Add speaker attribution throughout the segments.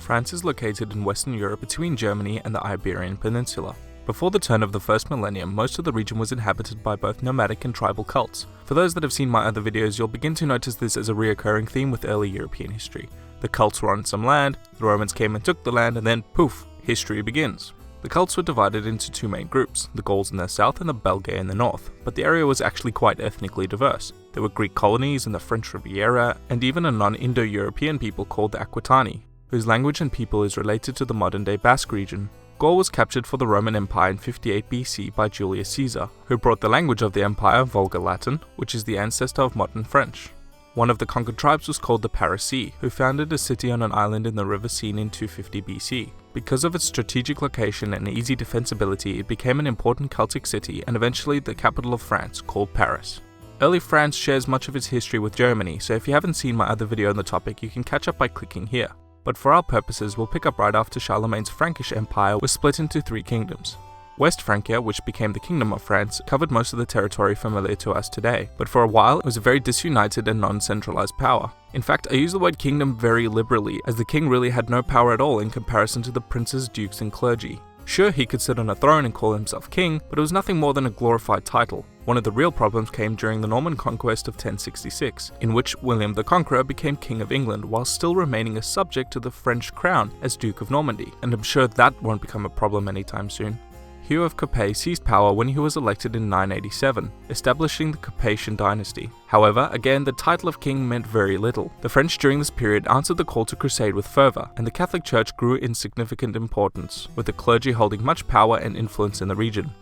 Speaker 1: France is located in Western Europe between Germany and the Iberian Peninsula. Before the turn of the first millennium, most of the region was inhabited by both nomadic and tribal cults. For those that have seen my other videos, you'll begin to notice this as a reoccurring theme with early European history. The cults were on some land, the Romans came and took the land, and then poof, history begins. The cults were divided into two main groups, the Gauls in the south and the Belgae in the north, but the area was actually quite ethnically diverse. There were Greek colonies in the French Riviera, and even a non-Indo-European people called the Aquitani, whose language and people is related to the modern-day Basque region. Gaul was captured for the Roman Empire in 58 BC by Julius Caesar, who brought the language of the empire, Vulgar Latin, which is the ancestor of modern French. One of the conquered tribes was called the Parisii, who founded a city on an island in the River Seine in 250 BC. Because of its strategic location and easy defensibility, it became an important Celtic city and eventually the capital of France, called Paris. Early France shares much of its history with Germany, so if you haven't seen my other video on the topic, you can catch up by clicking here. But for our purposes, we'll pick up right after Charlemagne's Frankish Empire was split into three kingdoms. West Francia, which became the Kingdom of France, covered most of the territory familiar to us today, but for a while it was a very disunited and non-centralized power. In fact, I use the word kingdom very liberally, as the king really had no power at all in comparison to the princes, dukes and clergy. Sure, he could sit on a throne and call himself king, but it was nothing more than a glorified title. One of the real problems came during the Norman conquest of 1066, in which William the Conqueror became King of England while still remaining a subject to the French crown as Duke of Normandy, and I'm sure that won't become a problem anytime soon. Hugh of Capet seized power when he was elected in 987, establishing the Capetian dynasty. However, again, the title of king meant very little. The French during this period answered the call to crusade with fervor, and the Catholic Church grew in significant importance, with the clergy holding much power and influence in the region.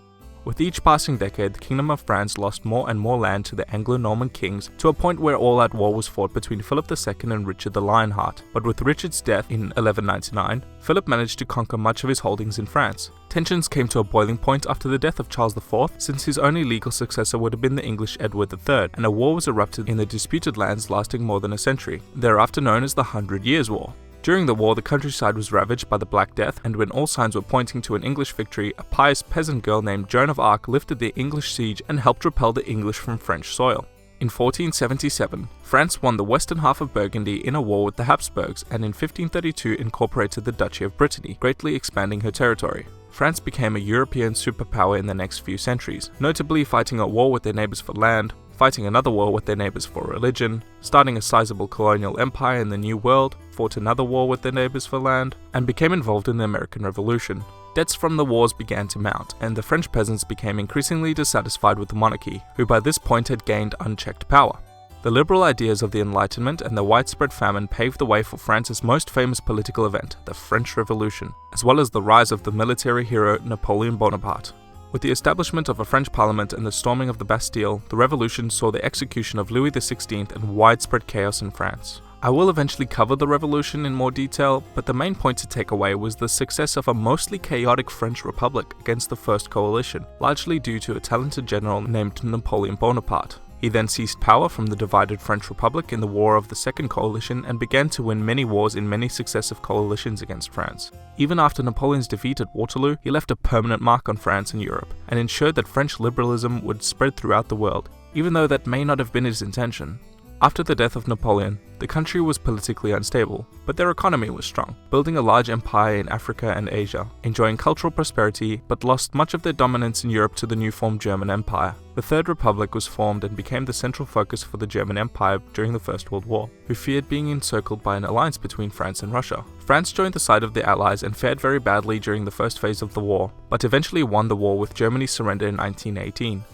Speaker 1: With each passing decade, the Kingdom of France lost more and more land to the Anglo-Norman kings, to a point where all-out war was fought between Philip II and Richard the Lionheart. But with Richard's death in 1199, Philip managed to conquer much of his holdings in France. Tensions came to a boiling point after the death of Charles IV, since his only legal successor would have been the English Edward III, and a war was erupted in the disputed lands lasting more than a century, thereafter known as the 100 Years' War. During the war, the countryside was ravaged by the Black Death, and when all signs were pointing to an English victory, a pious peasant girl named Joan of Arc lifted the English siege and helped repel the English from French soil. In 1477, France won the western half of Burgundy in a war with the Habsburgs, and in 1532 incorporated the Duchy of Brittany, greatly expanding her territory. France became a European superpower in the next few centuries, notably fighting a war with their neighbours for land, fighting another war with their neighbours for religion, starting a sizable colonial empire in the New World, fought another war with their neighbours for land, and became involved in the American Revolution. Debts from the wars began to mount, and the French peasants became increasingly dissatisfied with the monarchy, who by this point had gained unchecked power. The liberal ideas of the Enlightenment and the widespread famine paved the way for France's most famous political event, the French Revolution, as well as the rise of the military hero Napoleon Bonaparte. With the establishment of a French parliament and the storming of the Bastille, the revolution saw the execution of Louis XVI and widespread chaos in France. I will eventually cover the revolution in more detail, but the main point to take away was the success of a mostly chaotic French Republic against the First Coalition, largely due to a talented general named Napoleon Bonaparte. He then seized power from the divided French Republic in the War of the Second Coalition and began to win many wars in many successive coalitions against France. Even after Napoleon's defeat at Waterloo, he left a permanent mark on France and Europe, and ensured that French liberalism would spread throughout the world, even though that may not have been his intention. After the death of Napoleon, the country was politically unstable, but their economy was strong, building a large empire in Africa and Asia, enjoying cultural prosperity, but lost much of their dominance in Europe to the new formed German Empire. The Third Republic was formed and became the central focus for the German Empire during the First World War, who feared being encircled by an alliance between France and Russia. France joined the side of the Allies and fared very badly during the first phase of the war, but eventually won the war with Germany's surrender in 1918.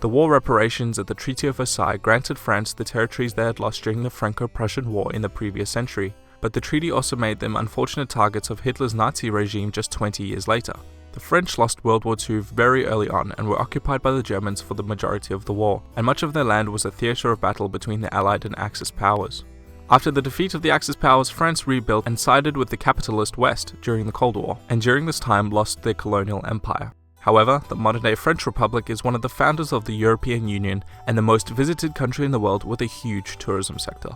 Speaker 1: The war reparations at the Treaty of Versailles granted France the territories they had lost during the Franco-Prussian War in the previous century, but the treaty also made them unfortunate targets of Hitler's Nazi regime just 20 years later. The French lost World War II very early on and were occupied by the Germans for the majority of the war, and much of their land was a theatre of battle between the Allied and Axis powers. After the defeat of the Axis powers, France rebuilt and sided with the capitalist West during the Cold War, and during this time lost their colonial empire. However, the modern-day French Republic is one of the founders of the European Union and the most visited country in the world with a huge tourism sector.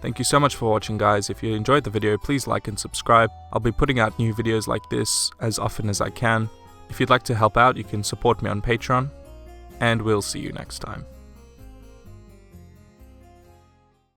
Speaker 1: Thank you so much for watching, guys. If you enjoyed the video, please like and subscribe. I'll be putting out new videos like this as often as I can. If you'd like to help out, you can support me on Patreon, and we'll see you next time.